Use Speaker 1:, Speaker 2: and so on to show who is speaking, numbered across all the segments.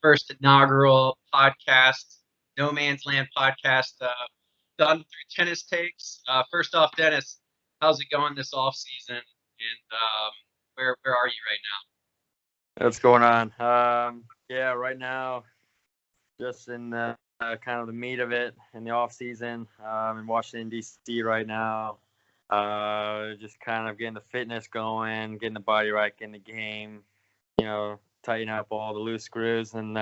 Speaker 1: First inaugural podcast, No Man's Land podcast, done through Tennis Takes. First off, Dennis, how's it going this off season? And where are you right
Speaker 2: What's going on? Yeah, right now, just in kind of the meat of it in the off season. In Washington D.C. right now. Just kind of getting the fitness going, getting the body right, getting the game. Tighten up all the loose screws and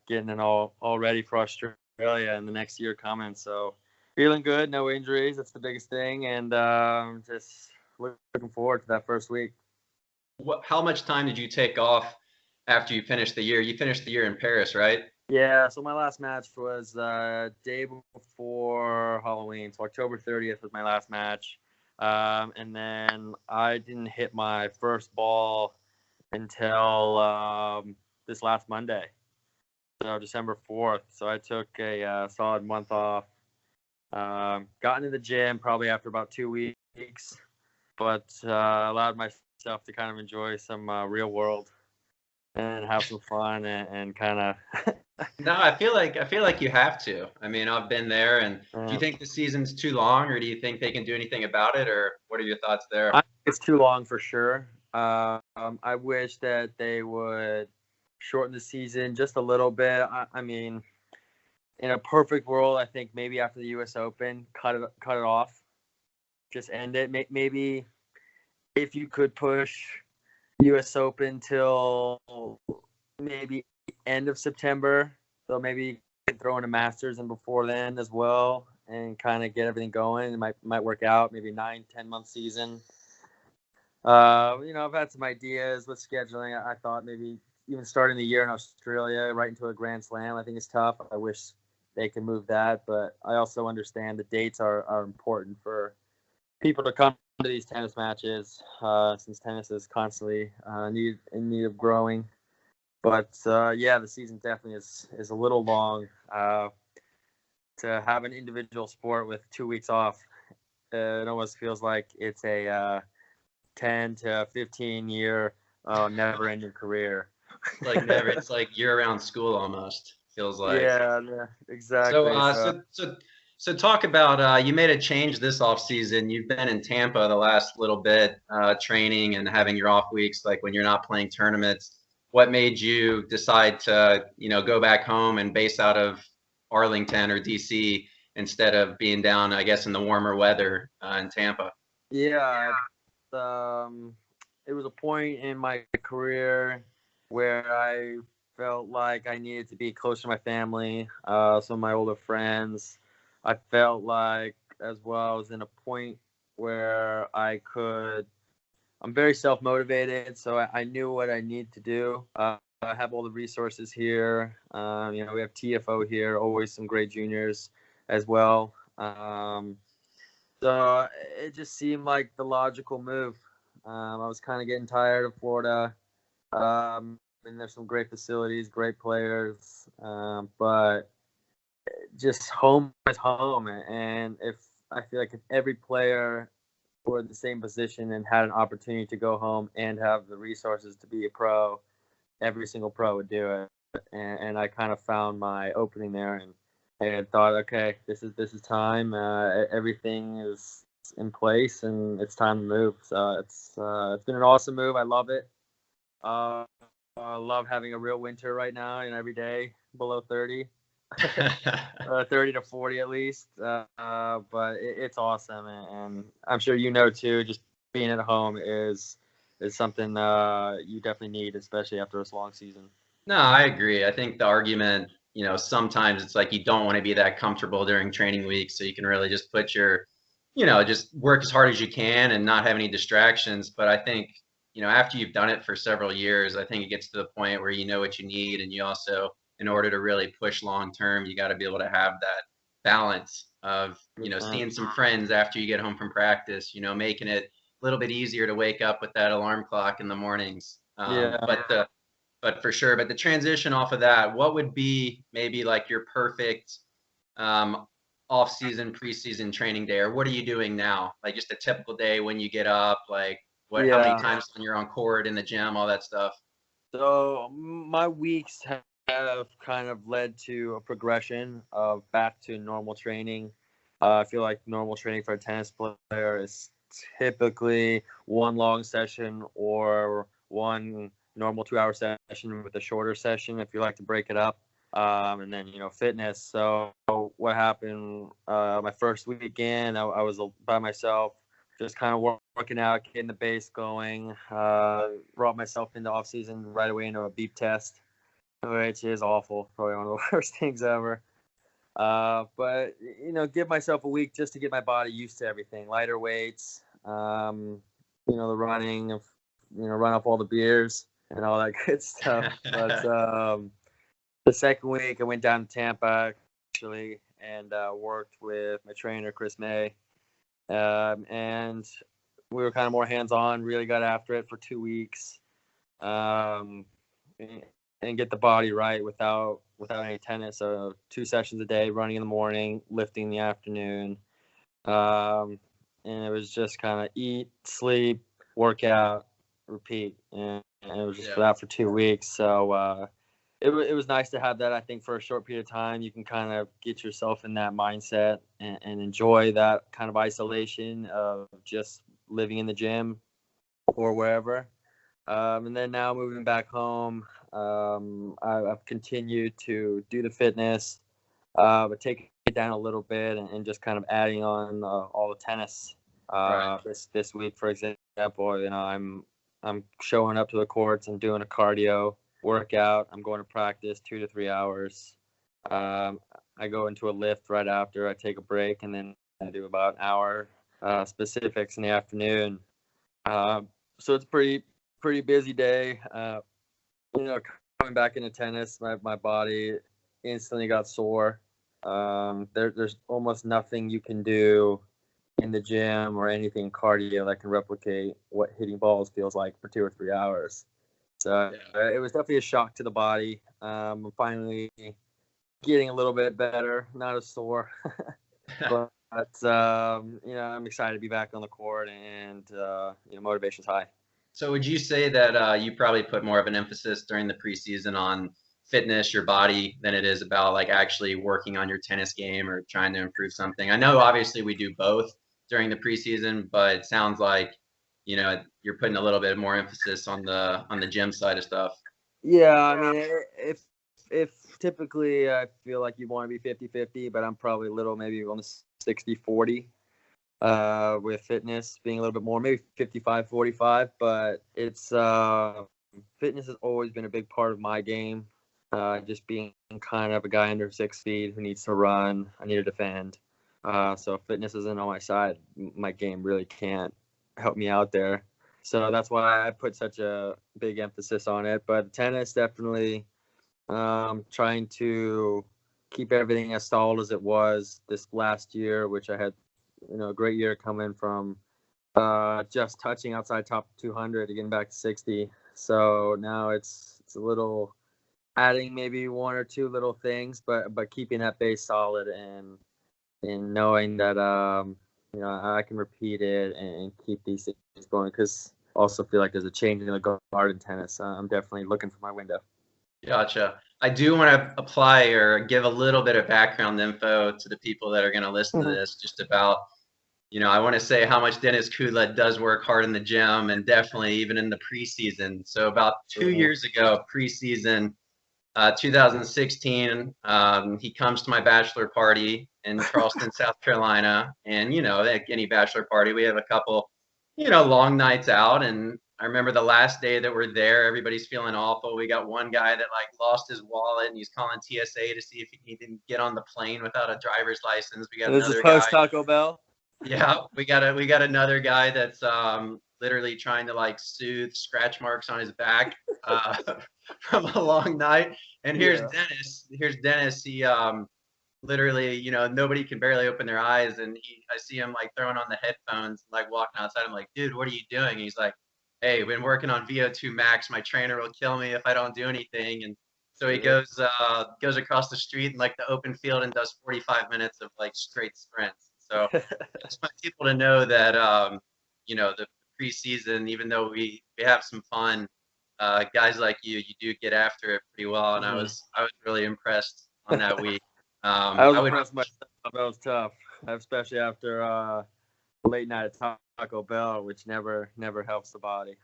Speaker 2: getting it all ready for Australia and the next year coming. So feeling good, no injuries. That's the biggest thing, and just looking forward to that first week.
Speaker 1: now? How much time did you take off after you finished the year? You finished the year in Paris, right?
Speaker 2: Yeah, so my last match was day before Halloween. So October 30th was my last match. And then I didn't hit my first ball until this last Monday, so December 4th. So I took a solid month off. Got into the gym probably after about 2 weeks, but allowed myself to kind of enjoy some real world and have some fun and kind of
Speaker 1: No, I feel like you have to. I mean, I've been there, and do you think the season's too long, or do you think they can do anything about it, or what are your thoughts there?
Speaker 2: I think it's too long for sure. I wish that they would shorten the season just a little bit. I mean, in a perfect world, I think maybe after the U.S. Open, cut it off, just end it. Maybe if you could push U.S. Open till maybe end of September, so maybe you could throw in a Masters in before then as well, and kind of get everything going. It might work out. Maybe 9-10 month season. I've had some ideas with scheduling. I thought maybe even starting the year in Australia right into a Grand Slam, I think is tough. I wish they can move that, but I also understand the dates are important for people to come to these tennis matches, since tennis is constantly in need of growing. But yeah, the season definitely is a little long to have an individual sport with 2 weeks off. It almost feels like it's a 10 to 15 year never ending career.
Speaker 1: It's like year-round school almost, feels like.
Speaker 2: Yeah,
Speaker 1: So,
Speaker 2: exactly.
Speaker 1: uh,
Speaker 2: So
Speaker 1: so, so, so talk about you made a change this off season. You've been in Tampa the last little bit, training and having your off weeks, like when you're not playing tournaments. What made you decide to, go back home and base out of Arlington or DC instead of being down, I guess, in the warmer weather in Tampa?
Speaker 2: yeah, it was a point in my career where I felt like I needed to be close to my family, some of my older friends. I felt like as well I was in a point where I'm very self motivated, so I knew what I need to do. I have all the resources here. We have TFO here, always some great juniors as well. So it just seemed like the logical move. I was kind of getting tired of Florida. And there's some great facilities, great players, but just home is home. And if I feel like if every player were in the same position and had an opportunity to go home and have the resources to be a pro, every single pro would do it. And I kind of found my opening there and thought, okay, this is time. Everything is in place and it's time to move. So it's been an awesome move. I love it. Uh, I love having a real winter right now and every day below 30. 30 to 40 at least. But it's awesome, and I'm sure too. Just being at home is something you definitely need, especially after this long season.
Speaker 1: No, I agree. I think the argument, sometimes it's like you don't want to be that comfortable during training weeks, so you can really just put your, just work as hard as you can and not have any distractions. But I think, after you've done it for several years, I think it gets to the point where you know what you need, and you also, in order to really push long term, you got to be able to have that balance of, seeing some friends after you get home from practice, making it a little bit easier to wake up with that alarm clock in the mornings.
Speaker 2: Yeah.
Speaker 1: But for sure. But the transition off of that, what would be maybe like your perfect off-season, preseason training day, or what are you doing now? Like just a typical day when you get up, like how many
Speaker 2: Yeah.
Speaker 1: times when you're on court in the gym, all that stuff.
Speaker 2: So my weeks have kind of led to a progression of back to normal training. I feel like normal training for a tennis player is typically one long session or one normal 2-hour session with a shorter session if you like to break it up. And then, fitness. So what happened my first weekend, I was by myself, just kind of working out, getting the base going. Brought myself into offseason right away into a beep test, which is awful. Probably one of the worst things ever. But give myself a week just to get my body used to everything. Lighter weights, the running, run up all the beers and all that good stuff. But the second week, I went down to Tampa actually and worked with my trainer Chris May, and we were kind of more hands-on. Really got after it for 2 weeks. And get the body right without any tennis. So 2 sessions a day, running in the morning, lifting in the afternoon. And it was just kind of eat, sleep, workout, repeat. And it was just for that for 2 weeks. So it was nice to have that. I think for a short period of time, you can kind of get yourself in that mindset and enjoy that kind of isolation of just living in the gym or wherever. And then now moving back home, I've continued to do the fitness, but take it down a little bit and just kind of adding on all the tennis.
Speaker 1: Right.
Speaker 2: This week, for example, I'm showing up to the courts and doing a cardio workout. I'm going to practice 2 to 3 hours. I go into a lift right after. I take a break and then I do about an hour specifics in the afternoon. So it's pretty busy day. Coming back into tennis, my body instantly got sore. There's almost nothing you can do in the gym or anything cardio that can replicate what hitting balls feels like for 2 or 3 hours. So it was definitely a shock to the body. I'm finally getting a little bit better, not as sore, but I'm excited to be back on the court and motivation's high.
Speaker 1: So would you say that you probably put more of an emphasis during the preseason on fitness, your body, than it is about like actually working on your tennis game or trying to improve something? I know obviously we do both during the preseason, but it sounds like, you're putting a little bit more emphasis on the gym side of stuff.
Speaker 2: Yeah, I mean, if typically I feel like you want to be 50-50, but I'm probably a little maybe on the 60-40. With fitness being a little bit more, maybe 55-45, but it's fitness has always been a big part of my game. Just being kind of a guy under 6 feet who needs to run, I need to defend. So if fitness isn't on my side, my game really can't help me out there. So that's why I put such a big emphasis on it. But tennis, definitely trying to keep everything as solid as it was this last year, which I had a great year coming from just touching outside top 200 to getting back to 60. So now it's a little adding maybe 1 or 2 little things, but keeping that base solid and knowing that I can repeat it and keep these things going, because also feel like there's a change in the guard in tennis. I'm definitely looking for my window.
Speaker 1: Gotcha. I do want to apply or give a little bit of background info to the people that are going to listen to this, just about, I want to say how much Denis Kudla does work hard in the gym, and definitely even in the preseason. So about 2 years ago, preseason, 2016, he comes to my bachelor party in Charleston, South Carolina. And, like any bachelor party, we have a couple, long nights out. And I remember the last day that we're there, everybody's feeling awful. We got one guy that like lost his wallet and he's calling TSA to see if he can get on the plane without a driver's license. We got another guy.
Speaker 2: Post Taco Bell.
Speaker 1: Yeah, we got another guy that's literally trying to like soothe scratch marks on his back from a long night. And here's Denis. He literally, nobody can barely open their eyes, and I see him like throwing on the headphones, like walking outside. I'm like, dude, what are you doing? And he's like, hey, been working on VO2 max. My trainer will kill me if I don't do anything. And so he goes across the street in like the open field and does 45 minutes of like straight sprints. So I just want people to know that the preseason, even though we have some fun, guys like you do get after it pretty well, and
Speaker 2: Mhm.
Speaker 1: I was really impressed on that week.
Speaker 2: I was
Speaker 1: I would
Speaker 2: impressed myself. That was tough, especially after late night at Taco Bell, which never helps the body.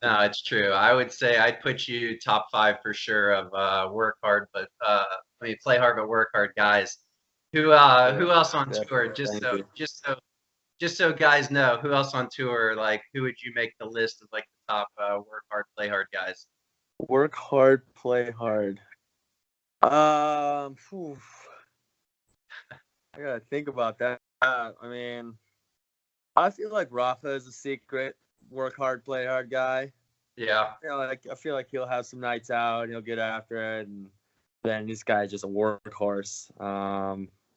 Speaker 1: No, it's true. I would say I'd put you top five for sure of work hard, but I mean play hard but work hard guys.
Speaker 2: Yeah,
Speaker 1: Who else on tour?
Speaker 2: definitely. Thank you.
Speaker 1: Just so guys know, who else on tour? Like who would you make the list of like the top work hard, play hard guys?
Speaker 2: Work hard, play hard. Phew, I gotta think about that. I mean, I feel like Rafa is a secret work hard, play hard guy.
Speaker 1: Yeah.
Speaker 2: I feel like he'll have some nights out and he'll get after it, and then this guy's just a workhorse.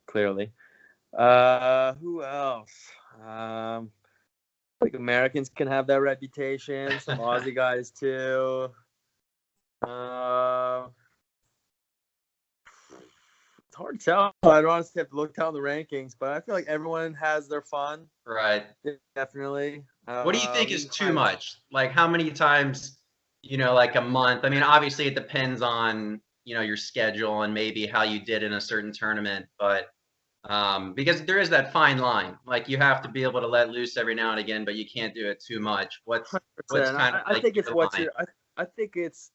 Speaker 2: Clearly. Who else? I think Americans can have that reputation. Some Aussie guys too. It's hard to tell. I'd honestly have to look down the rankings, but I feel like everyone has their fun.
Speaker 1: Right.
Speaker 2: Definitely.
Speaker 1: What do you think is
Speaker 2: Even
Speaker 1: too much? Like how many times, like a month? I mean, obviously it depends on, your schedule and maybe how you did in a certain tournament, but because there is that fine line. Like you have to be able to let loose every now and again, but you can't do it too much. What's
Speaker 2: 100%.
Speaker 1: kind of
Speaker 2: I
Speaker 1: like
Speaker 2: think it's
Speaker 1: your
Speaker 2: what
Speaker 1: line?
Speaker 2: I think it's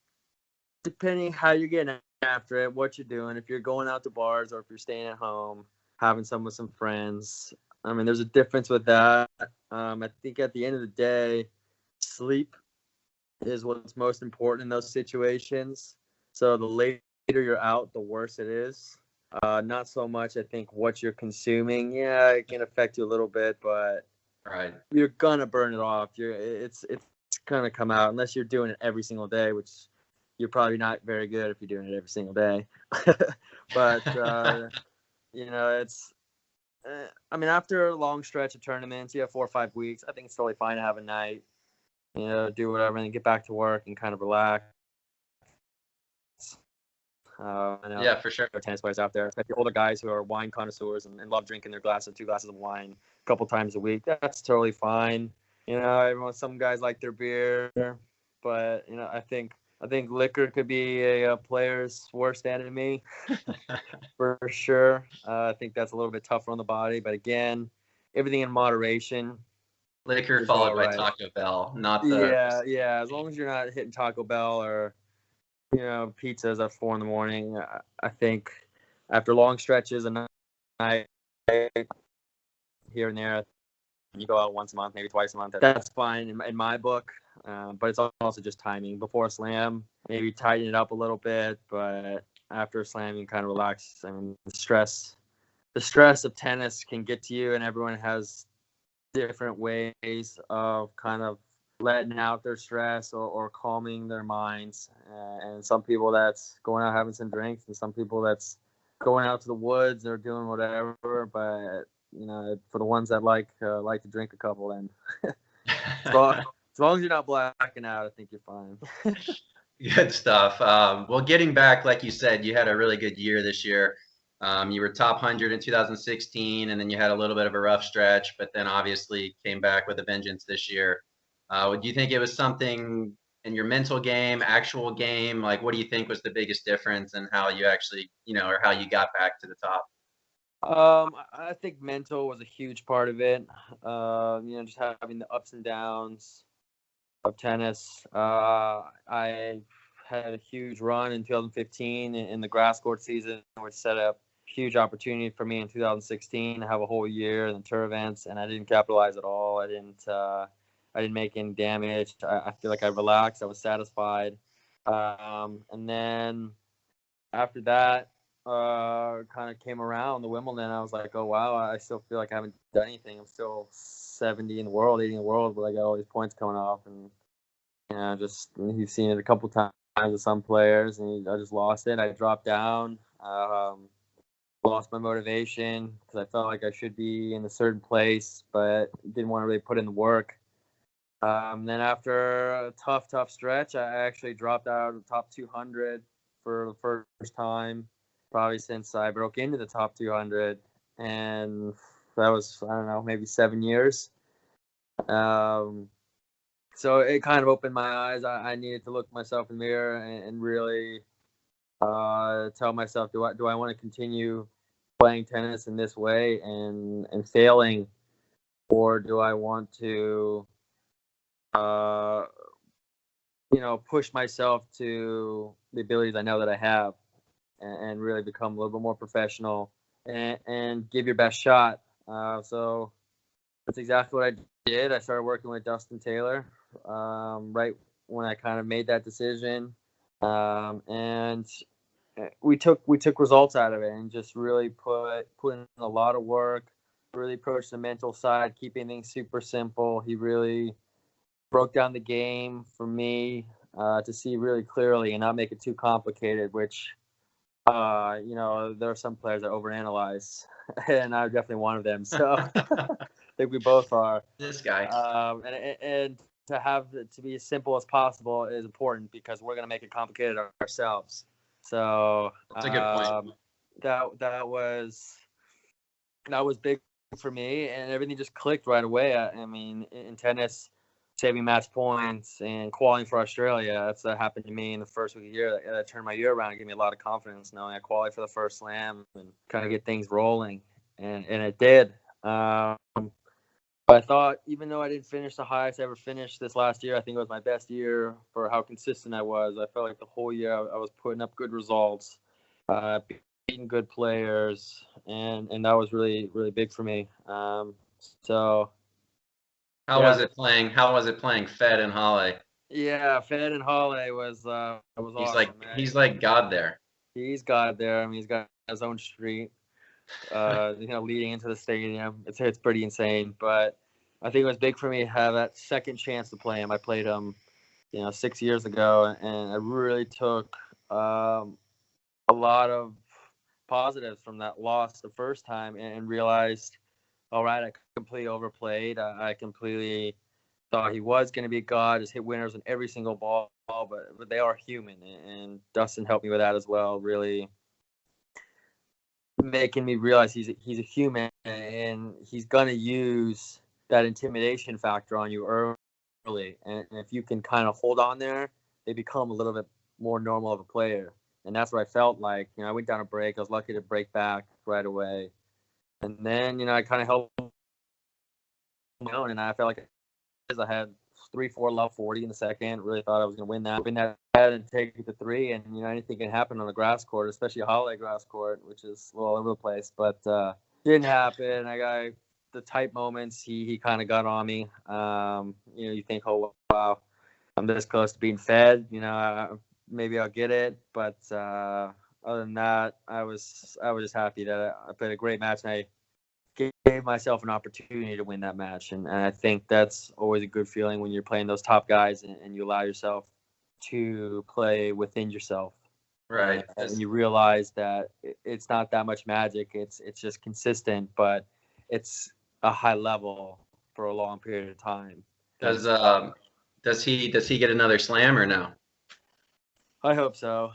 Speaker 2: depending how you're getting after it, what you're doing. If you're going out to bars or if you're staying at home, having some with some friends. I mean, there's a difference with that. I think at the end of the day, sleep is what's most important in those situations. So the later you're out, the worse it is. Not so much, I think, what you're consuming. Yeah, it can affect you a little bit, but
Speaker 1: Right.
Speaker 2: you're gonna burn it off. It's gonna come out unless you're doing it every single day, which you're probably not very good if you're doing it every single day. But it's. I mean, after a long stretch of tournaments, you have 4 or 5 weeks. I think it's totally fine to have a night, do whatever, and then get back to work and kind of relax. I know
Speaker 1: Yeah, for sure.
Speaker 2: there are tennis players out there, especially older guys who are wine connoisseurs and love drinking their 2 glasses of wine a couple times a week. That's totally fine. Some guys like their beer, but I think liquor could be a player's worst enemy for sure. I think that's a little bit tougher on the body, but again, everything in moderation
Speaker 1: Liquor
Speaker 2: is all
Speaker 1: followed by
Speaker 2: right.
Speaker 1: Taco Bell, not the.
Speaker 2: Yeah. As long as you're not hitting Taco Bell or pizzas at 4 in the morning. I think after long stretches and night here and there, you go out once a month, maybe twice a month. That's fine in my book. But it's also just timing. Before a slam, maybe tighten it up a little bit, but after a slam, you kind of relax. I mean, the stress of tennis can get to you, and everyone has different ways of kind of letting out their stress or calming their minds. And some people that's going out having some drinks, and some people that's going out to the woods or doing whatever. But for the ones that like to drink a couple, then as long as you're not blacking out, I think you're fine.
Speaker 1: Good stuff. Well, getting back, like you said, you had a really good year this year. You were top 100 in 2016, and then you had a little bit of a rough stretch, but then obviously came back with a vengeance this year. Do you think it was something in your mental game, actual game? Like, what do you think was the biggest difference in how you actually, or how you got back to the top?
Speaker 2: I think mental was a huge part of it. Just having the ups and downs of tennis. I had a huge run in 2015 in the grass court season, which set up a huge opportunity for me in 2016 to have a whole year in the tour events, and I didn't capitalize at all. I didn't make any damage. I feel like I relaxed. I was satisfied. And then after that, kind of came around the Wimbledon. I was like, oh wow, I still feel like I haven't done anything. I'm still 70 in the world, 80 in the world, but I got all these points coming off, and just you've seen it a couple times with some players, and I just lost it. I dropped down, lost my motivation because I felt like I should be in a certain place, but didn't want to really put in the work. Then after a tough stretch, I actually dropped out of the top 200 for the first time, probably since I broke into the top 200, and that was, I don't know, maybe 7 years. so it kind of opened my eyes. I needed to look myself in the mirror and really tell myself, do I want to continue playing tennis in this way and failing, or do I want to push myself to the abilities I know that I have and really become a little bit more professional and give your best shot. So that's exactly what I did. I started working with Dustin Taylor right when I kind of made that decision, and we took results out of it and just really put in a lot of work. Really approached the mental side, keeping things super simple. He really broke down the game for me to see really clearly and not make it too complicated, which there are some players that overanalyze, and I'm definitely one of them. So I think we both are.
Speaker 1: This guy.
Speaker 2: And to have it to be as simple as possible is important because we're going to make it complicated ourselves. So
Speaker 1: That's a good point.
Speaker 2: That was big for me, and everything just clicked right away. I mean, in tennis, saving match points and qualifying for Australia, that happened to me in the first week of the year. That turned my year around and gave me a lot of confidence knowing I qualified for the first slam and kind of get things rolling, and it did. But I thought, even though I didn't finish the highest I ever finished this last year, I think it was my best year for how consistent I was. I felt like the whole year I was putting up good results, beating good players, and that was really, really big for me. So
Speaker 1: How was it playing? How was it playing Fed and Halle?
Speaker 2: Yeah, Fed and Halle was awesome, man.
Speaker 1: He's like God there.
Speaker 2: He's got there. I mean, he's got his own street, leading into the stadium. It's pretty insane. But I think it was big for me to have that second chance to play him. I played him, 6 years ago, and I really took a lot of positives from that loss the first time and realized, all right, I completely overplayed. I completely thought he was going to be God, just hit winners on every single ball, but they are human, and Dustin helped me with that as well, really making me realize he's a human, and he's going to use that intimidation factor on you early, and if you can kind of hold on there, they become a little bit more normal of a player, and that's what I felt like. I went down a break. I was lucky to break back right away, and then I kind of held my own, and I felt like I had 3-4 love 40 in the second. Really thought I was going to win that and take it to 3. And anything can happen on a grass court, especially a Halle grass court, which is all over the place. But didn't happen. I got the tight moments. He kind of got on me. You think, oh wow, I'm this close to being Fed. Maybe I'll get it. But other than that, I was just happy that I played a great match, and I gave myself an opportunity to win that match, and I think that's always a good feeling when you're playing those top guys and you allow yourself to play within yourself,
Speaker 1: right?
Speaker 2: And you realize that it's not that much magic. It's just consistent, but it's a high level for a long period of time.
Speaker 1: Does he get another slam or no?
Speaker 2: I hope so.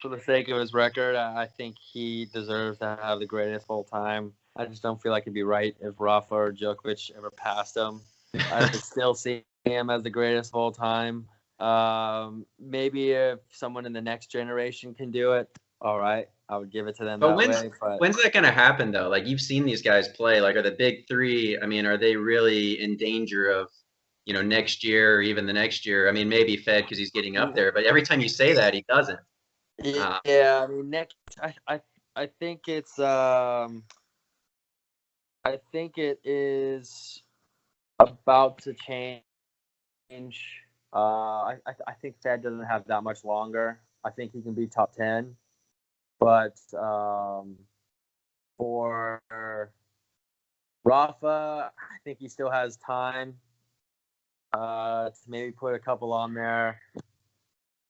Speaker 2: For the sake of his record, I think he deserves to have the greatest of all time. I just don't feel like it'd be right if Rafa or Djokovic ever passed him. I could still see him as the greatest of all time. Maybe if someone in the next generation can do it, all right, I would give it to them that way. But
Speaker 1: when's that going to happen, though? Like, you've seen these guys play. Like, are the big three, I mean, are they really in danger of, next year or even the next year? I mean, maybe Fed because he's getting up there, but every time you say that, he doesn't.
Speaker 2: Yeah, I mean, next, I think it's I think it is about to change. I think Fed doesn't have that much longer. I think he can be top 10, but for Rafa, I think he still has time to maybe put a couple on there.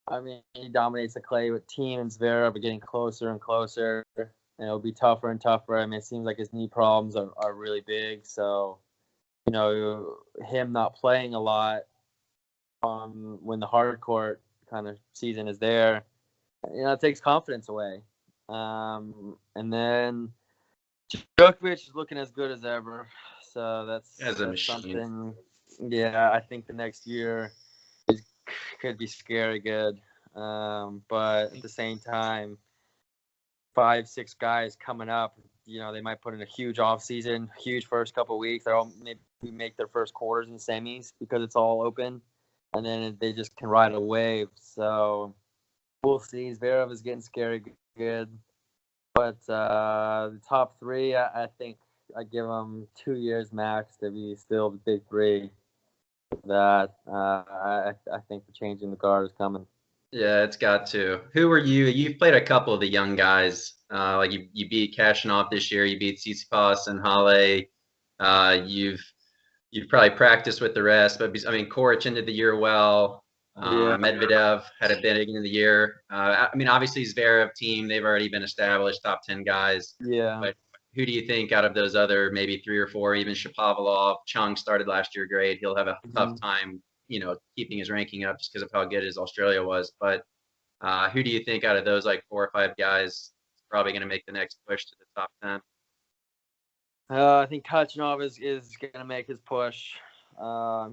Speaker 2: I mean, he dominates the clay with Team and Zverev, but getting closer and closer, and it'll be tougher and tougher. I mean, it seems like his knee problems are really big. So, him not playing a lot when the hard court kind of season is there, it takes confidence away. And then Djokovic is looking as good as ever. So that's
Speaker 1: machine.
Speaker 2: Something. Yeah, I think the next year could be scary good. But at the same time, 5, 6 guys coming up, they might put in a huge offseason, huge first couple of weeks. They'll maybe make their first quarters and semis because it's all open, and then they just can ride a wave. So we'll see. Zverev is getting scary good. But the top three, I think I give them 2 years max to be still the big three. That I think the change in the guard is coming.
Speaker 1: Yeah, it's got to. Who were you? You've played a couple of the young guys. Like you beat Kashanov this year. You beat Tsitsipas and Halle. You've probably practiced with the rest, but I mean, Koric ended the year well.
Speaker 2: Yeah.
Speaker 1: Medvedev had a big end of the year. I mean, obviously Zverev team, they've already been established, top 10 guys.
Speaker 2: Yeah.
Speaker 1: But who do you think out of those other maybe 3 or 4, even Shapovalov, Chung started last year great. He'll have a tough time, keeping his ranking up just because of how good his Australia was. But who do you think out of those like 4 or 5 guys is probably going to make the next push to the top 10?
Speaker 2: I think Kachanov is going to make his push.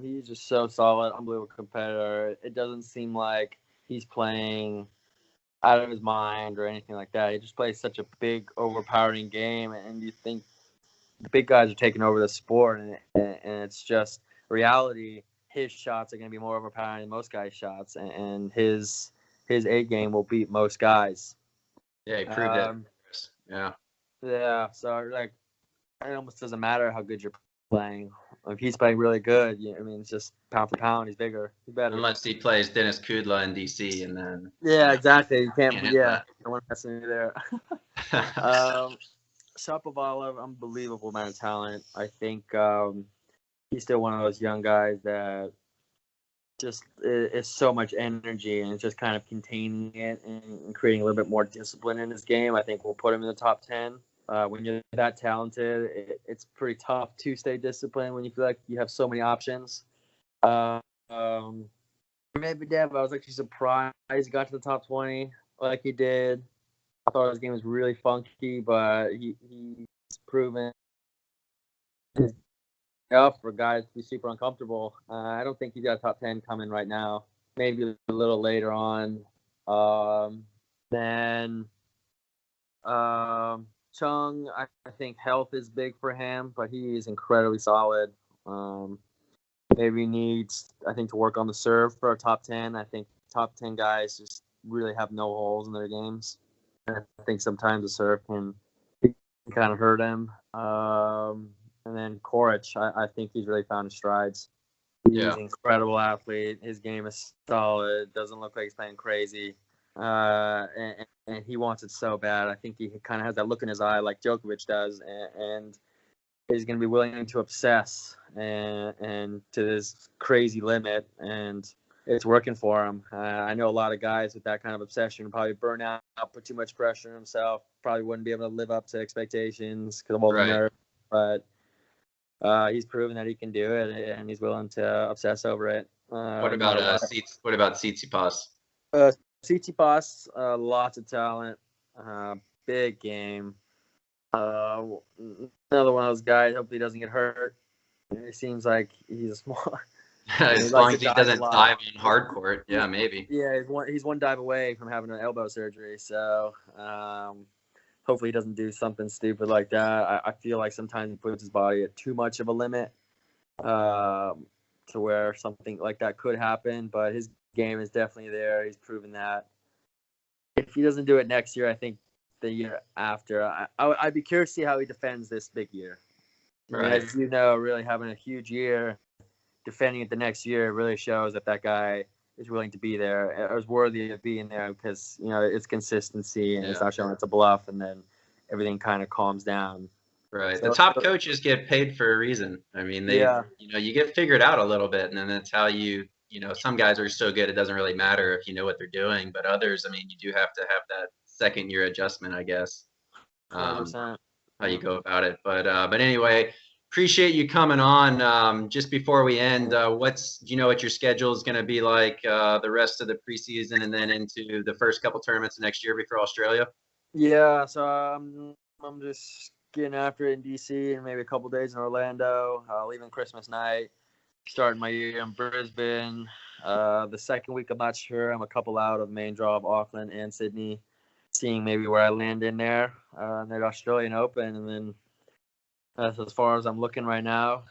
Speaker 2: He's just so solid, unbelievable competitor. It doesn't seem like he's playing out of his mind or anything like that. He just plays such a big, overpowering game, and you think the big guys are taking over the sport, and it's just reality. His shots are going to be more overpowering than most guys' shots, and his A game will beat most guys.
Speaker 1: Yeah, he proved it. Yeah.
Speaker 2: Yeah. So like, it almost doesn't matter how good you're playing. If he's playing really good, I mean, it's just pound for pound, he's bigger, he's better.
Speaker 1: Unless he plays Denis Kudla in DC, and then
Speaker 2: exactly. You can't. No one has to be there. Shapovalov, unbelievable amount of talent. I think he's still one of those young guys that just is so much energy, and it's just kind of containing it and creating a little bit more discipline in his game. I think we'll put him in the top 10. When you're that talented, it's pretty tough to stay disciplined when you feel like you have so many options. Medvedev, I was actually surprised he got to the top 20 like he did. I thought his game was really funky, but he's proven enough for guys to be super uncomfortable. I don't think he's got a top 10 coming right now. Maybe a little later on. Then Chung, I think health is big for him, but he is incredibly solid. Maybe needs, I think, to work on the serve for a top 10. I think top 10 guys just really have no holes in their games. And I think sometimes the serve can kind of hurt him. And then Koric, I think he's really found his strides. He's an incredible athlete. His game is solid. Doesn't look like he's playing crazy. And he wants it so bad. I think he kind of has that look in his eye like Djokovic does, and he's going to be willing to obsess and to this crazy limit, and it's working for him. I know a lot of guys with that kind of obsession probably burn out, put too much pressure on himself, probably wouldn't be able to live up to expectations because of all the nerves, but he's proven that he can do it, and he's willing to obsess over it.
Speaker 1: What about Tsitsipas?
Speaker 2: Tsitsipas, lots of talent, big game. Another one of those guys. Hopefully, he doesn't get hurt. It seems like he's small.
Speaker 1: As long as he doesn't dive on hard court, yeah, maybe.
Speaker 2: Yeah, he's one dive away from having an elbow surgery. So hopefully, he doesn't do something stupid like that. I feel like sometimes he puts his body at too much of a limit to where something like that could happen. But his game is definitely there. He's proven that. If he doesn't do it next year, I think the year after, I'd be curious to see how he defends this big year.
Speaker 1: Right.
Speaker 2: As you know, really having a huge year, defending it the next year really shows that guy is willing to be there, or is worthy of being there, because it's consistency and it's not showing it's a bluff, and then everything kind of calms down.
Speaker 1: Right. So, the top coaches get paid for a reason. I mean, you get figured out a little bit, and then that's how some guys are so good it doesn't really matter if you know what they're doing, but others, I mean, you do have to have that second year adjustment, I guess.
Speaker 2: 100%.
Speaker 1: How you go about it. But anyway, appreciate you coming on. Just before we end, do you know what your schedule is going to be like the rest of the preseason and then into the first couple tournaments next year before Australia?
Speaker 2: Yeah, so I'm just getting after it in DC and maybe a couple days in Orlando, leaving Christmas night. starting my year in Brisbane. The second week, I'm not sure. I'm a couple out of the main draw of Auckland and Sydney, seeing maybe where I land in there. And then Australian Open, and then that's as far as I'm looking right now.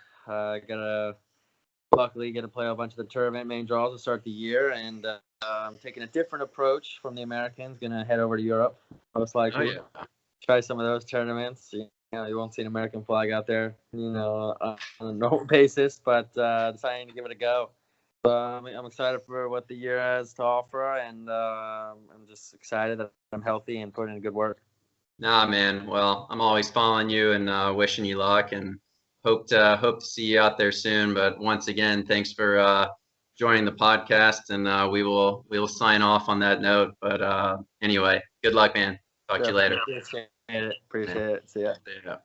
Speaker 2: Luckily get to play a bunch of the tournament main draws to start the year, and I'm taking a different approach from the Americans. Gonna head over to Europe, most likely.
Speaker 1: Oh, yeah.
Speaker 2: Try some of those tournaments. You won't see an American flag out there, on a normal basis, but deciding to give it a go. I'm excited for what the year has to offer, and I'm just excited that I'm healthy and putting in good work.
Speaker 1: Nah, man. Well, I'm always following you and wishing you luck, and hope to see you out there soon. But once again, thanks for joining the podcast, and we will sign off on that note. But anyway, good luck, man. Talk to you later.
Speaker 2: Appreciate it. See ya.
Speaker 1: Yeah.